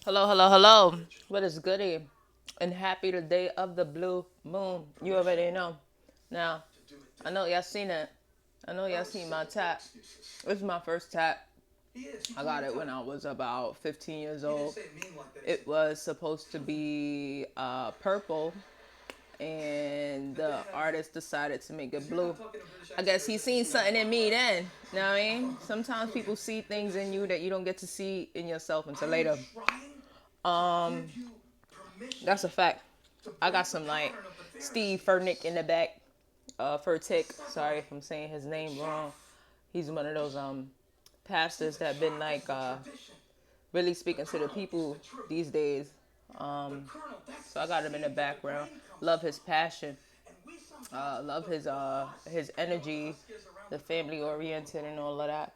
Hello, hello, hello. What is goody? And happy the day of the blue moon. You already know. Now, I know y'all seen it. I know y'all seen my tap. This is my first tap. I got it when I was about 15 years old. It was supposed to be purple, and the artist decided to make it blue. I guess he seen something in me then. You know what I mean? Sometimes people see things in you that you don't get to see in yourself until later. Um, that's a fact. I got some like Steve Furnick in the back. Furtick. Sorry if I'm saying his name wrong. He's one of those pastors that been like really speaking to the people these days. So I got him in the background. Love his passion. Love his energy, the family oriented and all of that.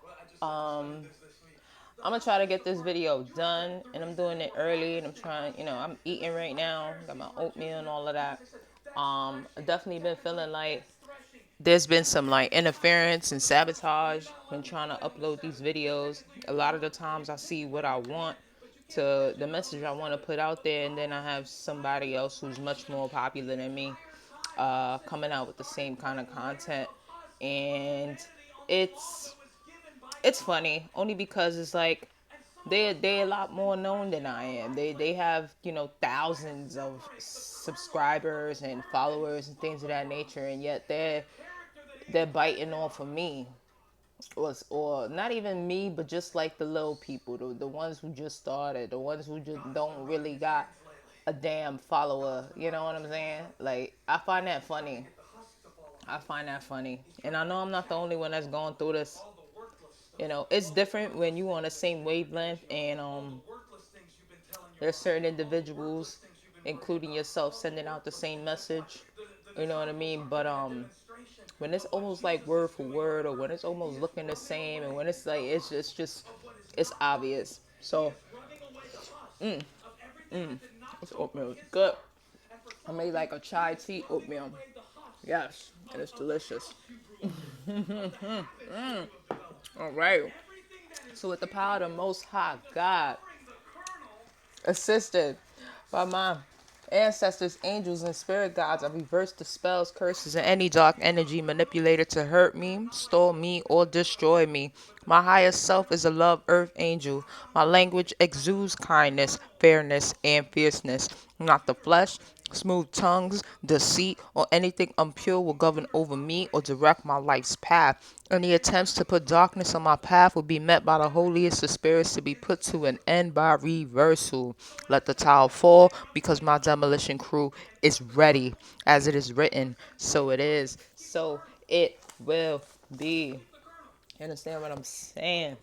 I'm gonna try to get this video done, and I'm doing it early, and I'm trying. I'm eating right now. Got my oatmeal and all of that. I definitely been feeling like there's been some like interference and sabotage when trying to upload these videos. A lot of the times I see what I want to the message I want to put out there, and then I have somebody else who's much more popular than me coming out with the same kind of content, and it's it's funny only because it's like they're a lot more known than I am. They have thousands of subscribers and followers and things of that nature, and yet they're biting off of me, or not even me, but just like the little people, the ones who just started, the ones who just don't really got a damn follower. You know what I'm saying? Like I find that funny. I find that funny, and I know I'm not the only one that's going through this. It's different when you on the same wavelength, and there's certain individuals, including yourself, sending out the same message. You know what I mean? But when it's almost like word for word, or when it's almost looking the same, and when it's like it's just it's obvious. So this oatmeal is good. I made like a chai tea oatmeal. Yes, and it's delicious. All right. So with the power of the Most High God, assisted by my ancestors, angels, and spirit guides, I reverse the spells, curses, and any dark energy manipulated to hurt me, stole me, or destroy me. My higher self is a love earth angel. My language exudes kindness, fairness, and fierceness. Not the flesh, smooth tongues, deceit, or anything impure will govern over me or direct my life's path. Any attempts to put darkness on my path will be met by the holiest of spirits to be put to an end by reversal. Let the tile fall, because my demolition crew is ready. As it is written, so it is, so it will be. You understand what I'm saying?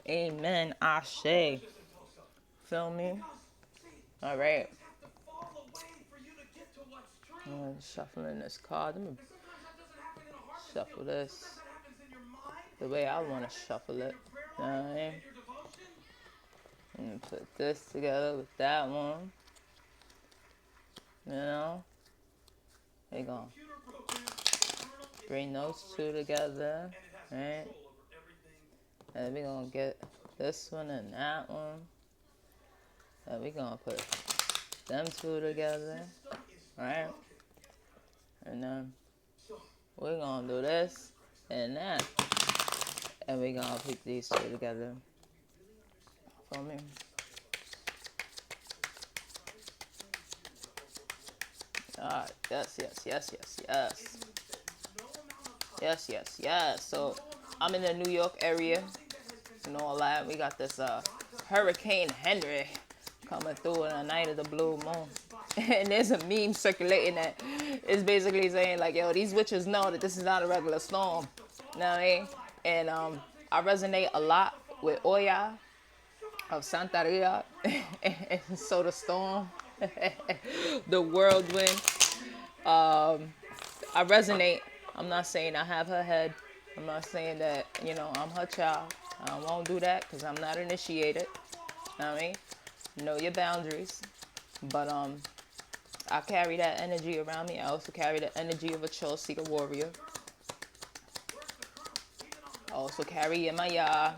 Amen. Ashe. Feel me? All right. I'm shuffling this card. Let me shuffle this the way I want to shuffle it. All right. And put this together with that one. They gonna bring those two together, right? And we gonna get this one and that one. And we gonna put them two together, right? And then we're gonna do this and that. And we gonna put these two together. For me. Alright, yes, yes, yes, yes, yes. Yes, yes, yes. So I'm in the New York area and all that. We got this Hurricane Henry coming through in the night of the blue moon. And there's a meme circulating that is basically saying like, yo, these witches know that this is not a regular storm. You know what I mean? And I resonate a lot with Oya of Santeria. And so the storm, the whirlwind. I resonate. I'm not saying I have her head. I'm not saying that, I'm her child. I won't do that because I'm not initiated. You know what I mean? Know your boundaries. But I carry that energy around me. I also carry the energy of a Chelsea warrior. I also carry Yemaya,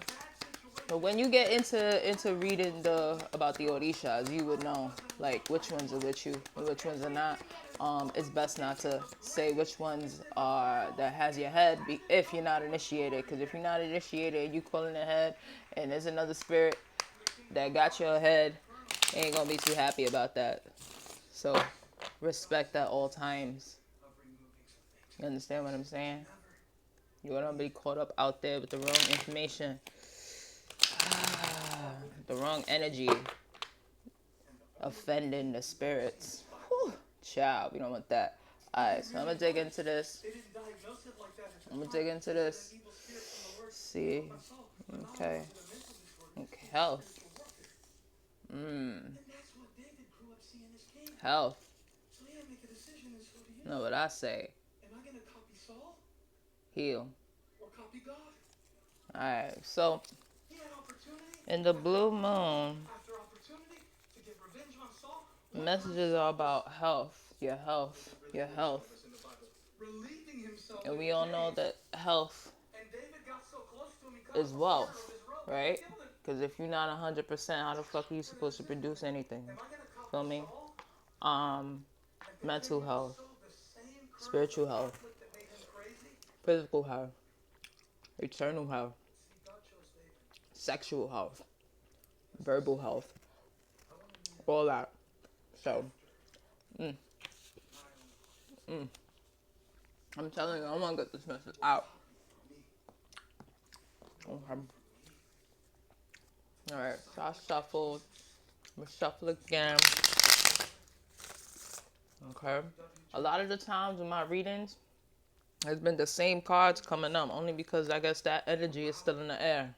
But when you get into reading about the Orishas, you would know like which ones are with you and which ones are not. It's best not to say which ones are that has your head if you're not initiated. Because if you're not initiated and you calling ahead, and there's another spirit that got your head, you ain't gonna be too happy about that. So respect at all times. You understand what I'm saying? You don't want to be caught up out there with the wrong information, the wrong energy, offending the spirits. Whew. Child, we don't want that. Alright, so I'm going to dig into this. See. Okay. Okay. Health. Health. Know what I say. Heal. Alright, so in the blue moon, messages are about health, your health, your health. And we all know that health is wealth, right? Because if you're not 100%, how the fuck are you supposed to produce anything? Feel me? Mental health, spiritual health, physical health, eternal health, sexual health, verbal health, all that. So, I'm telling you, I want to get this message out. Okay. Alright, so I shuffled. I'm gonna shuffle again. Okay. A lot of the times in my readings, it's been the same cards coming up, only because I guess that energy is still in the air.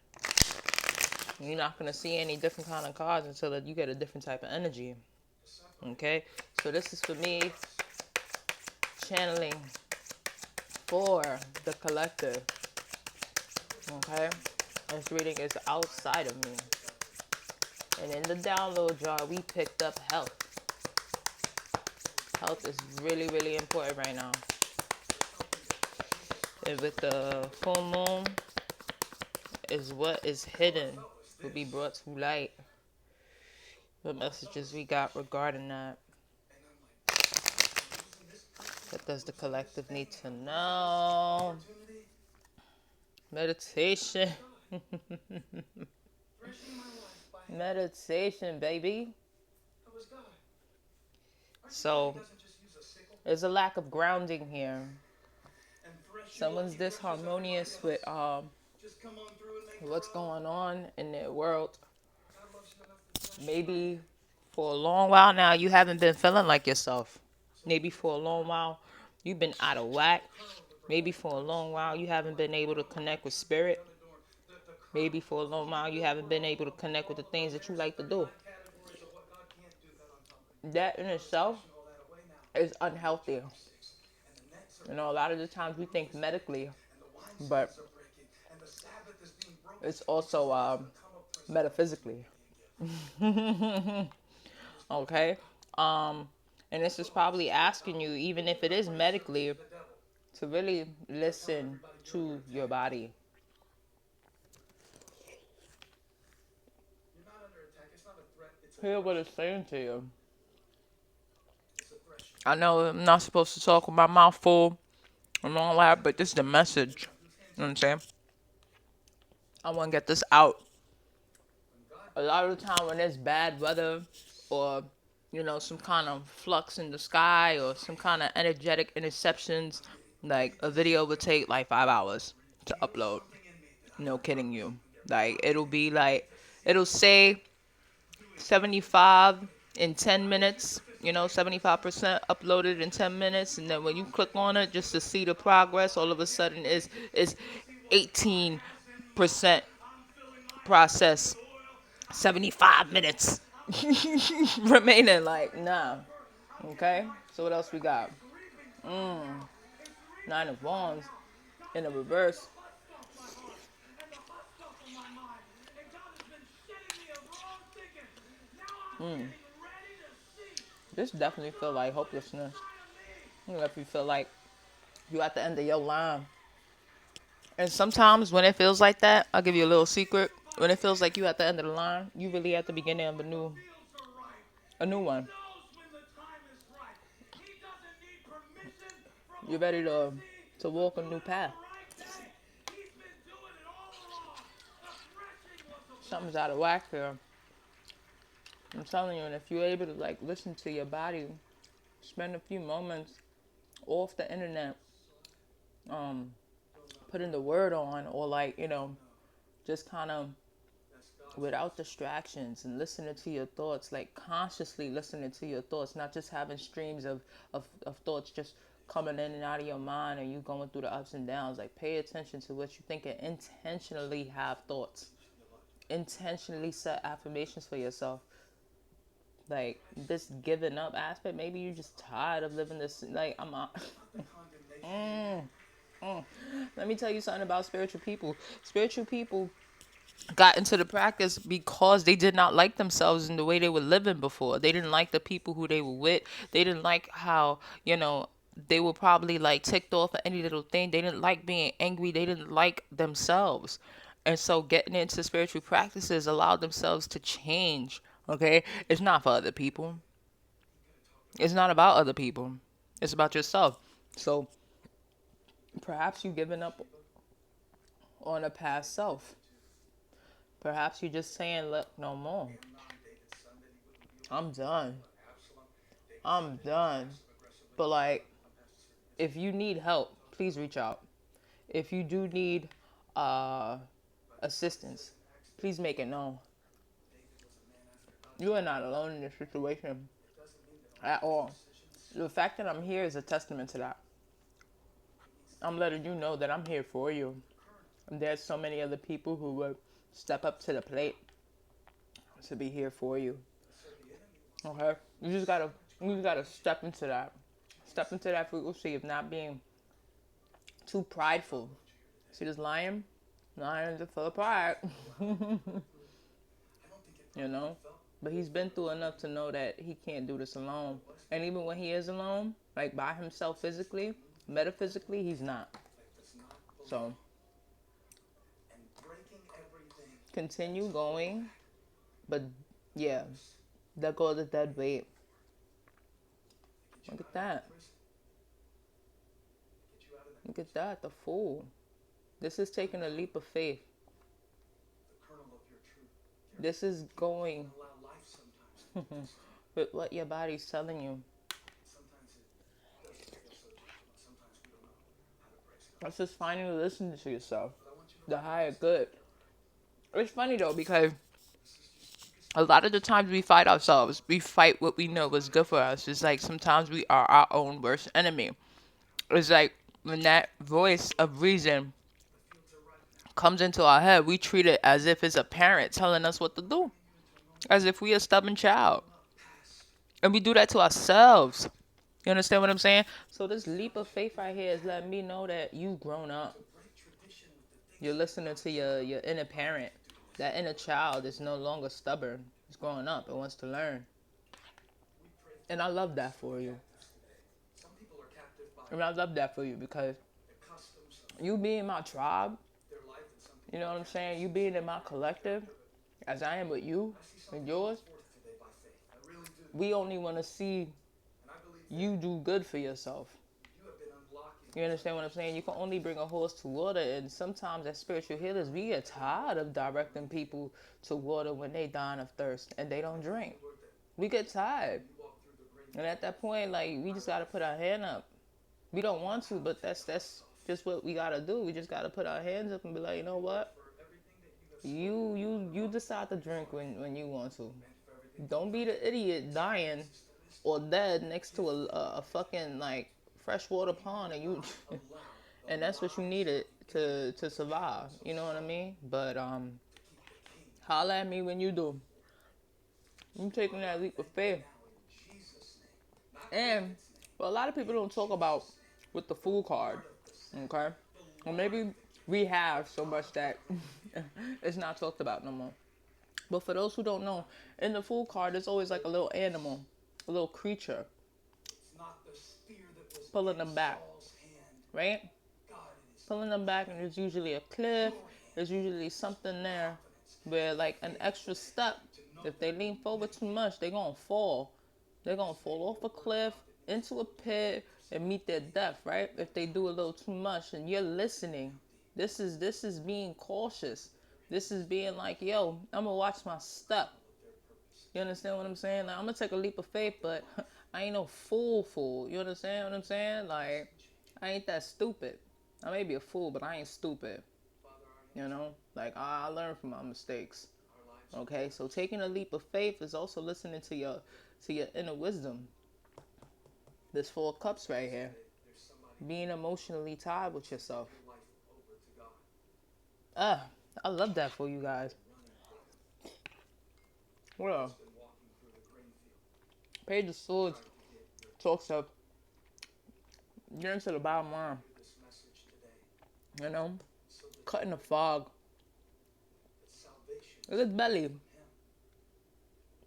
You're not gonna see any different kind of cards until you get a different type of energy. Okay. So this is for me channeling for the collective. Okay. This reading is outside of me. And in the download jar, we picked up health. Health is really, really important right now. And with the full moon, is what is hidden will be brought to light. What messages we got regarding that? What does the collective need to know? Meditation. Meditation, baby. So, there's a lack of grounding here. Someone's disharmonious with what's going on in their world. Maybe for a long while now, you haven't been feeling like yourself. Maybe for a long while, you've been out of whack. Maybe for a long while, you haven't been able to connect with spirit. Maybe for a long while, you haven't been able to connect with the things that you like to do. That in itself is unhealthy. You know, a lot of the times we think medically, but it's also metaphysically. Okay? And this is probably asking you, even if it is medically, to really listen to your body. Hear what it's saying to you. I know I'm not supposed to talk with my mouth full and all that, but this is the message. You know what I'm saying? I want to get this out. A lot of the time when there's bad weather or, you know, some kind of flux in the sky or some kind of energetic interceptions, like a video would take like 5 hours to upload. No kidding you. Like it'll say 75 in 10 minutes, you know, 75% uploaded in 10 minutes. And then when you click on it just to see the progress, all of a sudden is 18% process, 75 minutes remaining. Like, nah. Okay. So what else we got? Nine of Wands in the reverse. This definitely feel like hopelessness. If you feel like you at the end of your line. And sometimes when it feels like that, I'll give you a little secret. When it feels like you at the end of the line, you really at the beginning of a new one. You're ready to walk a new path. Something's out of whack here. I'm telling you, and if you're able to like listen to your body, spend a few moments off the internet, um, putting the word on, or like, just kind of without distractions and listening to your thoughts, like consciously listening to your thoughts, not just having streams of thoughts just coming in and out of your mind and you going through the ups and downs. Like pay attention to what you think and intentionally have thoughts. Intentionally set affirmations for yourself. Like this giving up aspect, maybe you're just tired of living this, like I'm not. Let me tell you something about spiritual people. Spiritual people got into the practice because they did not like themselves in the way they were living before. They didn't like the people who they were with. They didn't like how, they were probably like ticked off at any little thing. They didn't like being angry. They didn't like themselves. And so getting into spiritual practices allowed themselves to change. Okay? It's not for other people. It's not about other people. It's about yourself. So perhaps you giving up on a past self. Perhaps you just saying, look, no more. I'm done. I'm done. But like, if you need help, please reach out. If you do need uh, assistance, please make it known. You are not alone in this situation at all. The fact that I'm here is a testament to that. I'm letting you know that I'm here for you. And there's so many other people who would step up to the plate to be here for you. Okay? You just gotta step into that. Step into that frequency of not being too prideful. See this lion? Lions are full of pride. you know? But he's been through enough to know that he can't do this alone. And even when he is alone, like by himself physically, metaphysically, he's not. So continue going. But yeah, let go of the dead weight. Look at that. Look at that, the fool. This is taking a leap of faith. This is going with what your body's telling you. It's just finding to listen to yourself. The higher good. It's funny though because a lot of the times we fight ourselves. We fight what we know is good for us. It's like sometimes we are our own worst enemy. It's like when that voice of reason comes into our head, we treat it as if it's a parent telling us what to do. As if we a stubborn child. And we do that to ourselves. You understand what I'm saying? So this leap of faith right here is letting me know that you've grown up. You're listening to your inner parent. That inner child is no longer stubborn. It's growing up. It wants to learn. And I love that for you. And I love that for you because you being my tribe, you know what I'm saying? You being in my collective, as I am with you and yours, we only want to see you do good for yourself. You understand what I'm saying? You can only bring a horse to water, and sometimes as spiritual healers, we get tired of directing people to water when they dying of thirst and they don't drink. We get tired. And at that point, like, we just got to put our hand up. We don't want to, but that's just what we got to do. We just got to put our hands up and be like, you know what? You decide to drink when you want to. Don't be the idiot dying or dead next to a fucking like freshwater pond and you and that's what you needed to survive. You know what I mean? But holla at me when you do. I'm taking that leap of faith. And well, a lot of people don't talk about with the fool card. Okay? Or maybe we have so much that it's not talked about no more. But for those who don't know, in the fool card, there's always like a little animal, a little creature, pulling them back, right? Pulling them back, and there's usually a cliff, there's usually something there where like an extra step, if they lean forward too much, they're gonna fall. They're gonna fall off a cliff into a pit and meet their death, right? If they do a little too much and you're listening. This is being cautious. This is being like, yo, I'm gonna watch my step. You understand what I'm saying? Like, I'm gonna take a leap of faith, but I ain't no fool. You understand what I'm saying? Like, I ain't that stupid. I may be a fool, but I ain't stupid. You know, like I learn from my mistakes. Okay, so taking a leap of faith is also listening to your inner wisdom. This 4 cups right here, being emotionally tied with yourself. Ah, I love that for you guys. Well, Page of Swords talks of getting to the bottom line. You know, cutting the fog. Look at belly.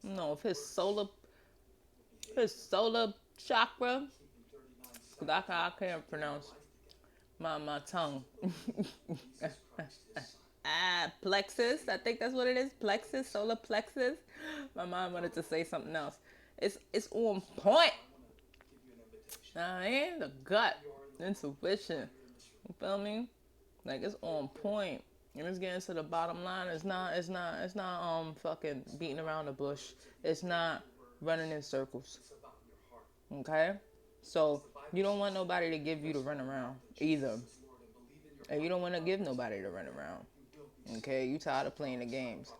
You know, if his solar chakra, cause I can't pronounce my tongue. Plexus. I think that's what it is. Plexus, solar plexus. My mom wanted to say something else. It's on point. And the gut, intuition. You feel me? Like it's on point. And it's getting to the bottom line. It's not fucking beating around the bush. It's not running in circles. Okay? So you don't want nobody to give you the run around either. And you don't want to give nobody to run around. Okay? You tired of playing the games.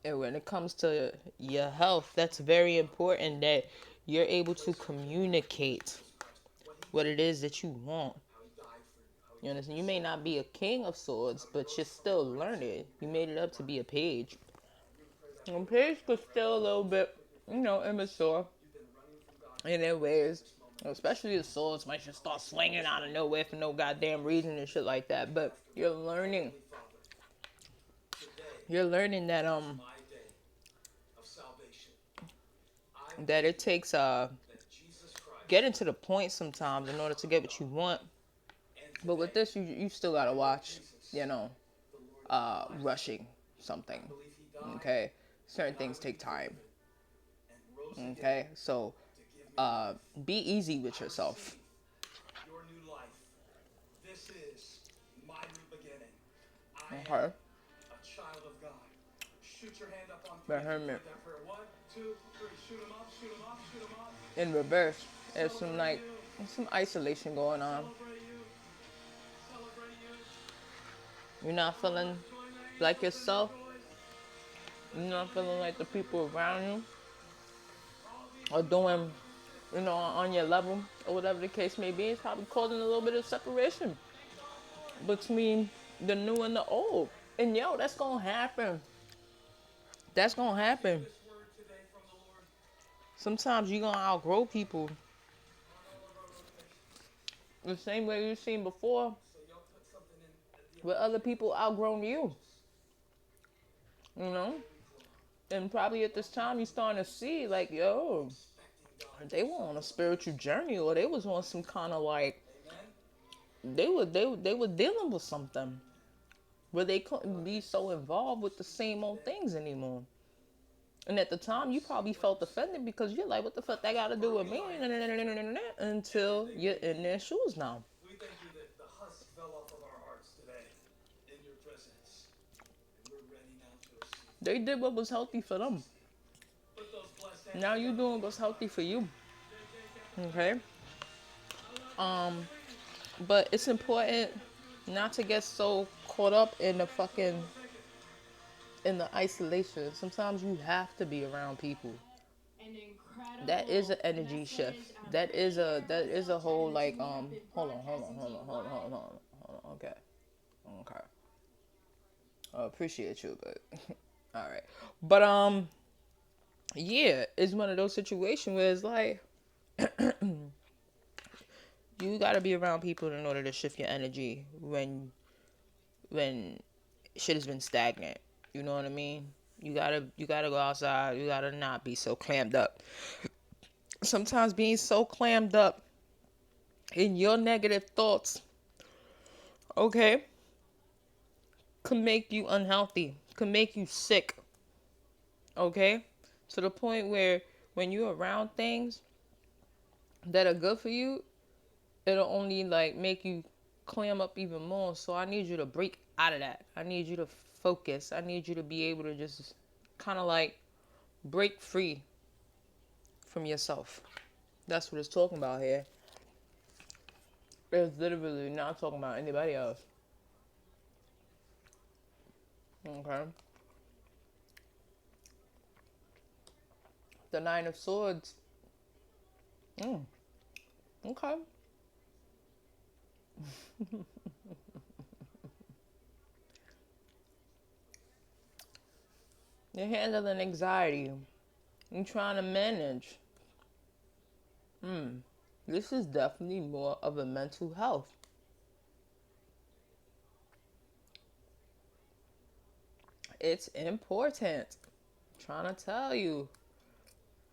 And when it comes to your health, that's very important that you're able to communicate what it is that you want. You understand? You may not be a king of swords, but you're still learning. You made it up to be a page. And page was still a little bit, immature in their ways. Especially the swords might just start swinging out of nowhere for no goddamn reason and shit like that. But you're learning. You're learning that it takes getting to the point sometimes in order to get what you want. But with this, you still gotta watch, rushing something. Okay, certain things take time. Okay, so be easy with yourself. Okay. But Hermit, in reverse, there's some isolation going on. You're not feeling like yourself. You're not feeling like the people around you are doing, on your level or whatever the case may be. It's probably causing a little bit of separation between the new and the old. And yo, that's gonna happen. That's gonna happen. Sometimes you're gonna outgrow people the same way you've seen before, where other people outgrown you. You know? And probably at this time you're starting to see like, yo, they were on a spiritual journey, or they was on some kind of like they were dealing with something where they couldn't be so involved with the same old things anymore. And at the time, you probably felt offended because you're like, what the fuck that got to do with me? Until you're in their shoes now. They did what was healthy for them. Now you doing what's healthy for you. Okay? But it's important not to get so caught up in the isolation. Sometimes you have to be around people. That is an energy shift. That is a whole like hold on. Okay. Okay. I appreciate you, but all right. But yeah, it's one of those situations where it's like you gotta be around people in order to shift your energy when shit has been stagnant. You know what I mean? You gotta go outside. You gotta not be so clammed up. Sometimes being so clammed up in your negative thoughts, okay, can make you unhealthy, can make you sick. Okay? To the point where when you're around things that are good for you, it'll only like make you clam up even more. So I need you to break out of that. I need you to focus. I need you to be able to just kind of like break free from yourself. That's what it's talking about here. It's literally not talking about anybody else. Okay. The Nine of Swords. Okay. You're handling anxiety. You're trying to manage. This is definitely more of a mental health. It's important. I'm trying to tell you.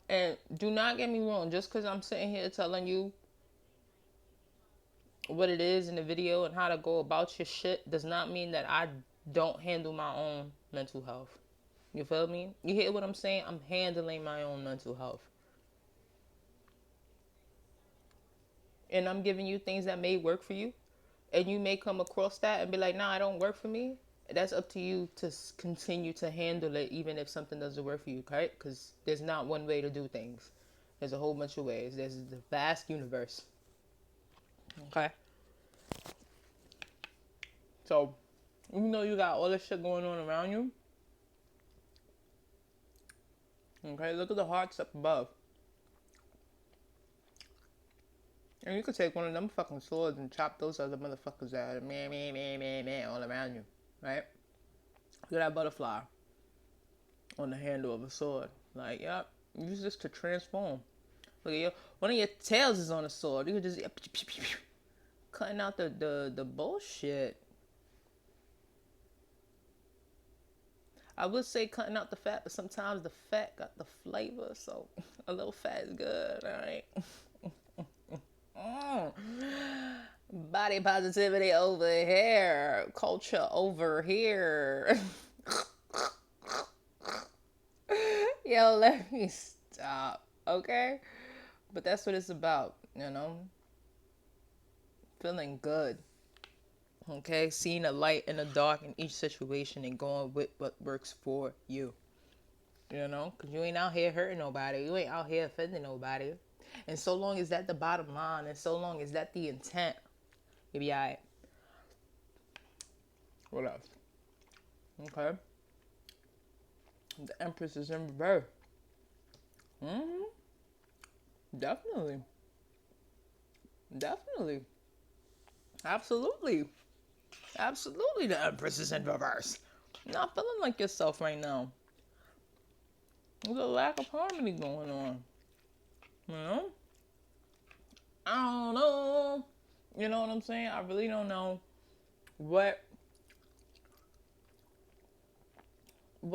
And do not get me wrong, just because I'm sitting here telling you what it is in the video and how to go about your shit does not mean that I don't handle my own mental health. You feel me? You hear what I'm saying? I'm handling my own mental health. And I'm giving you things that may work for you. And you may come across that and be like, nah, it don't work for me. That's up to you to continue to handle it even if something doesn't work for you, okay? Because there's not one way to do things. There's a whole bunch of ways. There's the vast universe. Okay? So, even though you got all this shit going on around you, okay, look at the hearts up above. And you could take one of them fucking swords and chop those other motherfuckers out. Man, all around you. Right? Look at that butterfly on the handle of a sword. Like, yep, use this to transform. Look at one of your tails is on a sword. You could just cutting out the bullshit. I would say cutting out the fat, but sometimes the fat got the flavor, so a little fat is good, alright? Body positivity over here. Culture over here. Yo, let me stop, okay? But that's what it's about, you know? Feeling good. Okay? Seeing a light in the dark in each situation and going with what works for you. You know? Because you ain't out here hurting nobody. You ain't out here offending nobody. And so long as that the bottom line, and so long as that the intent, you'll be alright. What else? Okay. The Empress is in reverse. Definitely. Definitely. Absolutely. Absolutely the Empress is in reverse. You're not feeling like yourself right now. There's a lack of harmony going on. You know? I don't know. You know what I'm saying? I really don't know what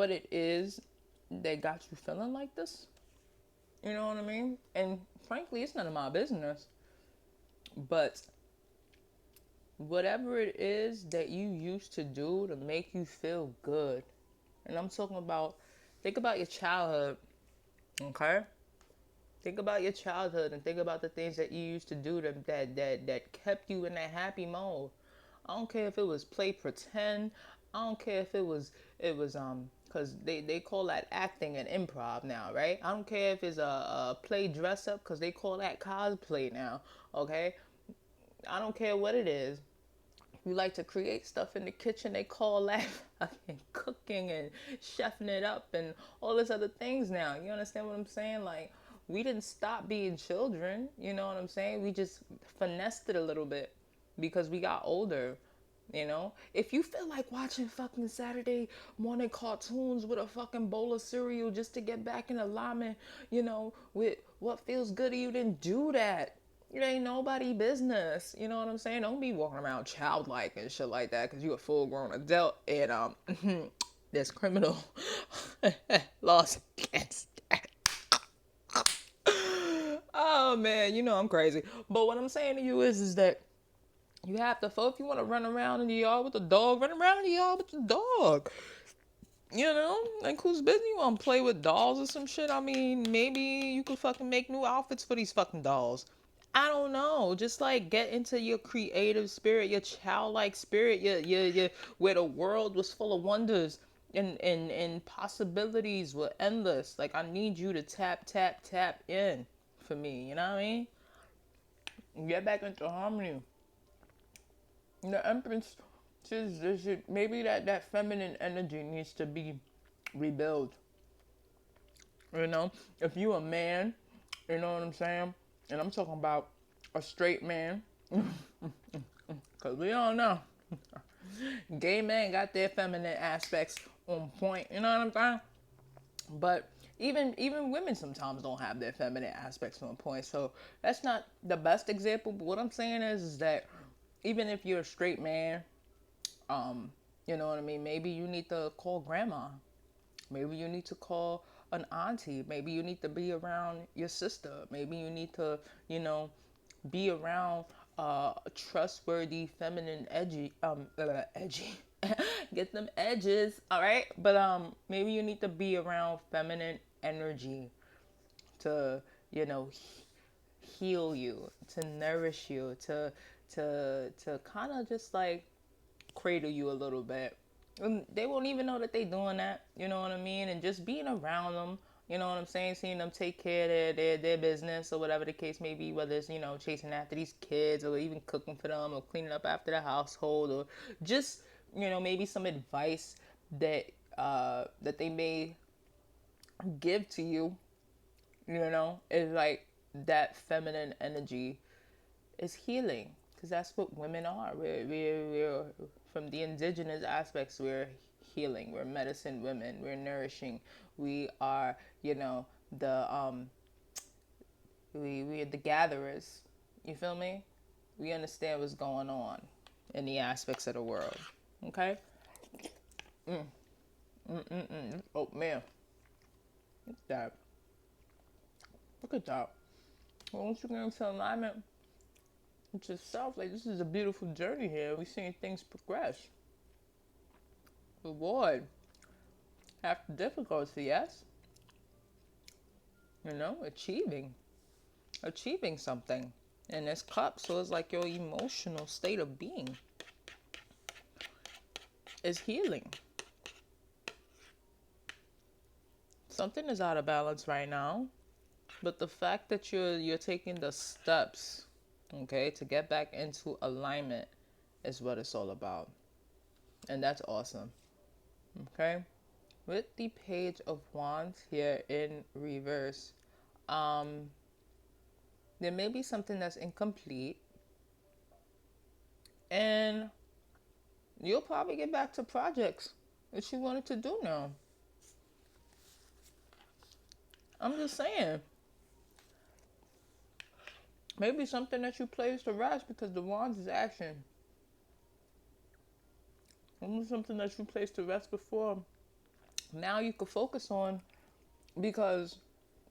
it is that got you feeling like this. You know what I mean? And frankly, it's none of my business. But whatever it is that you used to do to make you feel good, and I'm talking about, think about your childhood, okay? Think about your childhood and think about the things that you used to do that kept you in that happy mode. I don't care if it was play pretend. I don't care if it was because they call that acting and improv now, right? I don't care if it's a play dress up because they call that cosplay now, okay? I don't care what it is. You like to create stuff in the kitchen, they call that fucking cooking and chefing it up and all this other things now. You understand what I'm saying? Like, we didn't stop being children, you know what I'm saying? We just finessed it a little bit because we got older. You know, if you feel like watching fucking Saturday morning cartoons with a fucking bowl of cereal just to get back in alignment, you know, with what feels good to you, then do that. It ain't nobody business. You know what I'm saying? Don't be walking around childlike and shit like that because you a full grown adult and there's criminal laws against that. Oh man, you know I'm crazy. But what I'm saying to you is that You have to vote. If you want to run around in the yard with the dog, run around in the yard with the dog. You know, like who's busy? You want to play with dolls or some shit? I mean, maybe you could fucking make new outfits for these fucking dolls. I don't know. Just like get into your creative spirit, your childlike spirit, your where the world was full of wonders and possibilities were endless. Like I need you to tap in for me. You know what I mean? Get back into harmony. The Empress says maybe that feminine energy needs to be rebuilt. You know, if you a man, you know what I'm saying, and I'm talking about a straight man, cause we all know, gay men got their feminine aspects on point. You know what I'm saying? But even women sometimes don't have their feminine aspects on point. So that's not the best example. But what I'm saying is that even if you're a straight man, you know what I mean? Maybe you need to call grandma. Maybe you need to call an auntie. Maybe you need to be around your sister. Maybe you need to, you know, be around trustworthy, feminine, edgy. Get them edges, all right? But maybe you need to be around feminine energy to, you know, heal you, to nourish you, to kind of just like cradle you a little bit. And they won't even know that they doing that, you know what I mean? And just being around them, you know what I'm saying? Seeing them take care of their business or whatever the case may be, whether it's, you know, chasing after these kids or even cooking for them or cleaning up after the household or just, you know, maybe some advice that that they may give to you, you know, is like that feminine energy is healing because that's what women are. We're from the indigenous aspects. We're healing. We're medicine women. We're nourishing. We are, you know, the we're the gatherers. You feel me? We understand what's going on in the aspects of the world. Okay. Oh man, look at that. Look at that. Once you get into alignment with yourself, like this is a beautiful journey here. We're seeing things progress. Reward after difficulty, yes. You know, achieving something in this cup. So it's like your emotional state of being is healing. Something is out of balance right now, but the fact that you're taking the steps, okay, to get back into alignment is what it's all about. And that's awesome. Okay? With the Page of Wands here in reverse, there may be something that's incomplete, and you'll probably get back to projects that you wanted to do now. I'm just saying. Maybe something that you placed to rest because the Wands is action. Maybe something that you placed to rest before. Now you can focus on because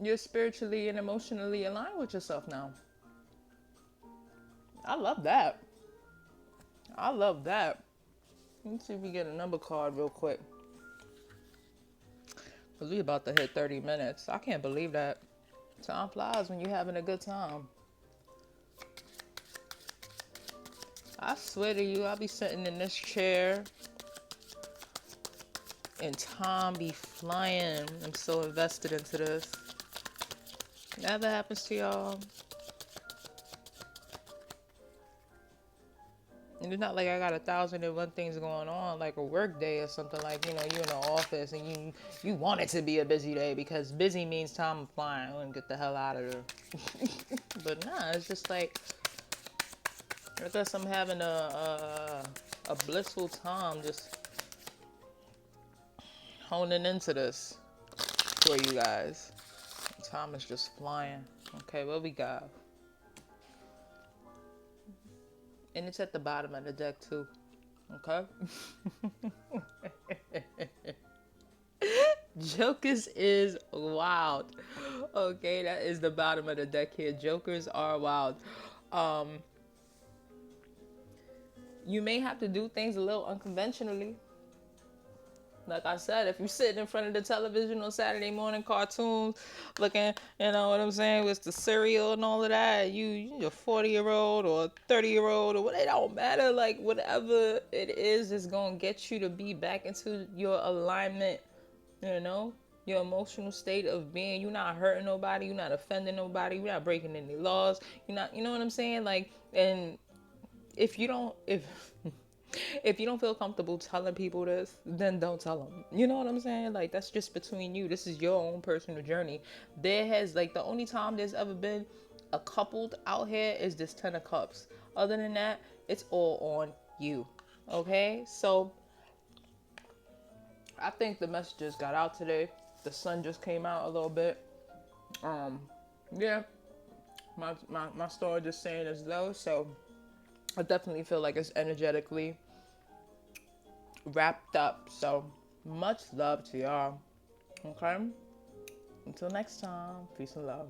you're spiritually and emotionally aligned with yourself now. I love that. I love that. Let's see if we get a number card real quick. Because we about to hit 30 minutes. I can't believe that. Time flies when you're having a good time. I swear to you, I'll be sitting in this chair and time be flying. I'm so invested into this. Never happens to y'all. And it's not like I got 1,001 things going on, like a work day or something. Like, you know, you're in the office and you want it to be a busy day because busy means time flying. I want to get the hell out of there. But nah, it's just like I guess I'm having a blissful time just honing into this for you guys. Time is just flying. Okay, what we got? And it's at the bottom of the deck too. Okay? Jokers is wild. Okay, that is the bottom of the deck here. Jokers are wild. You may have to do things a little unconventionally. Like I said, if you're sitting in front of the television on Saturday morning cartoons, looking, you know what I'm saying, with the cereal and all of that, you're a 40-year-old or a 30-year-old or what, it don't matter. Like, whatever it is going to get you to be back into your alignment, you know, your emotional state of being. You're not hurting nobody, you're not offending nobody, you're not breaking any laws, you're not, you know what I'm saying? Like, and if you don't, if you don't feel comfortable telling people this, then don't tell them. You know what I'm saying? Like, that's just between you. This is your own personal journey. There has, like, the only time there's ever been a coupled out here is this 10 of cups. Other than that, it's all on you. Okay? So I think the messages got out today. The sun just came out a little bit. Yeah. My story just saying as though, so I definitely feel like it's energetically wrapped up. So much love to y'all. Okay? Until next time, peace and love.